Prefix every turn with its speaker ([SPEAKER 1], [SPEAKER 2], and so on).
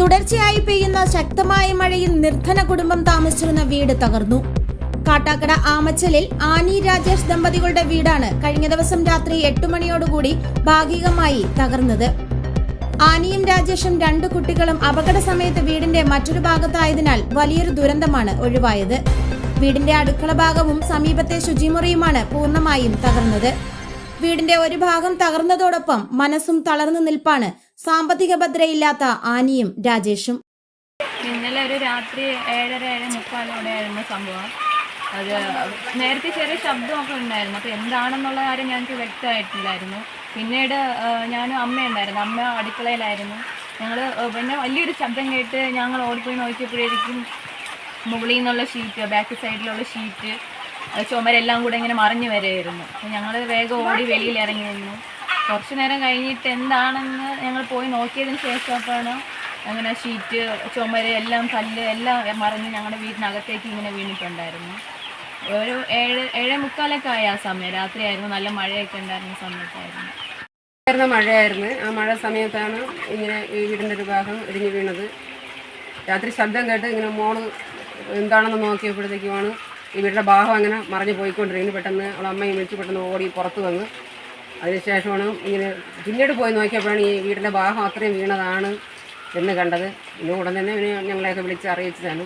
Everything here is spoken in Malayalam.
[SPEAKER 1] തുടർച്ചയായി പെയ്യുന്ന ശക്തമായ മഴയിൽ നിർധന കുടുംബം താമസിച്ചിരുന്ന വീട് തകർന്നു. കാട്ടാക്കട ആമച്ചലിൽ ആനി രാജേഷ് ദമ്പതികളുടെ വീടാണ് കഴിഞ്ഞ ദിവസം രാത്രി 8 മണിയോടുകൂടി ഭാഗികമായി തകർന്നത്. ആനിയും രാജേഷും 2 കുട്ടികളും അപകട സമയത്ത് വീടിന്റെ മറ്റൊരു ഭാഗത്തായതിനാൽ വലിയൊരു ദുരന്തമാണ് ഒഴിവായത്. വീടിന്റെ അടുക്കള ഭാഗവും സമീപത്തെ ശുചിമുറിയുമാണ് പൂർണ്ണമായും തകർന്നത്. വീടിന്റെ ഒരു ഭാഗം തകർന്നതോടൊപ്പം മനസ്സും തളർന്നു നിൽപ്പാണ് സാമ്പത്തിക ഭദ്രയില്ലാത്ത ആനിയും രാജേഷും.
[SPEAKER 2] ഇന്നലെ ഒരു രാത്രി 7:30-7:45 സംഭവം. അത് നേരത്തെ ചെറിയ ശബ്ദമൊക്കെ ഉണ്ടായിരുന്നു. അപ്പോൾ എന്താണെന്നുള്ള കാര്യം ഞങ്ങൾക്ക് വ്യക്തമായിട്ടില്ലായിരുന്നു. പിന്നീട് ഞാനും അമ്മയുണ്ടായിരുന്നു. അമ്മ അടുക്കളയിലായിരുന്നു. ഞങ്ങൾ പിന്നെ വലിയൊരു ശബ്ദം കേട്ട് ഞങ്ങൾ ഓടിപ്പോയി നോക്കിയപ്പോഴേക്കും മുകളിൽ നിന്നുള്ള ഷീറ്റ്, ബാക്ക് സൈഡിലുള്ള ഷീറ്റ്, ചുമരെല്ലാം കൂടെ ഇങ്ങനെ മറിഞ്ഞു വരെയായിരുന്നു. ഞങ്ങൾ വേഗം ഓടി വെളിയിൽ ഇറങ്ങി നിന്നു. കുറച്ച് നേരം കഴിഞ്ഞിട്ട് എന്താണെന്ന് ഞങ്ങൾ പോയി നോക്കിയതിന് ശേഷമാണ് അങ്ങനെ ഷീറ്റ്, ചുമര് എല്ലാം, കല്ല് എല്ലാം മറിഞ്ഞ് ഞങ്ങളുടെ വീടിനകത്തേക്ക് ഇങ്ങനെ വീണിട്ടുണ്ടായിരുന്നു. ഒരു 7:45 ആയ ആ സമയം, രാത്രിയായിരുന്നു. നല്ല മഴയൊക്കെ ഉണ്ടായിരുന്ന സമയത്തായിരുന്നു.
[SPEAKER 3] മഴയായിരുന്നു. ആ മഴ സമയത്താണ് ഇങ്ങനെ ഈ വീടിൻ്റെ ഒരു ഭാഗം ഇടിഞ്ഞു വീണത്. രാത്രി ശബ്ദം കേട്ട് ഇങ്ങനെ മോള് എന്താണെന്ന് നോക്കിയപ്പോഴത്തേക്കുമാണ് ഈ വീടിൻ്റെ ഭാഗം അങ്ങനെ മറിഞ്ഞ് പോയിക്കൊണ്ടിരിക്കുന്നു. പെട്ടെന്ന് അവളെ അമ്മയും വിളിച്ച് പെട്ടെന്ന് ഓടി പുറത്ത് വന്ന് അതിനുശേഷമാണ് ഇങ്ങനെ പിന്നീട് പോയി നോക്കിയപ്പോഴാണ് ഈ വീടിൻ്റെ ഭാഗം അത്രയും വീണതാണ് എന്ന് കണ്ടത്. പിന്നെ ഉടൻ തന്നെ ഞങ്ങളെയൊക്കെ വിളിച്ച് അറിയിച്ചതാണ്.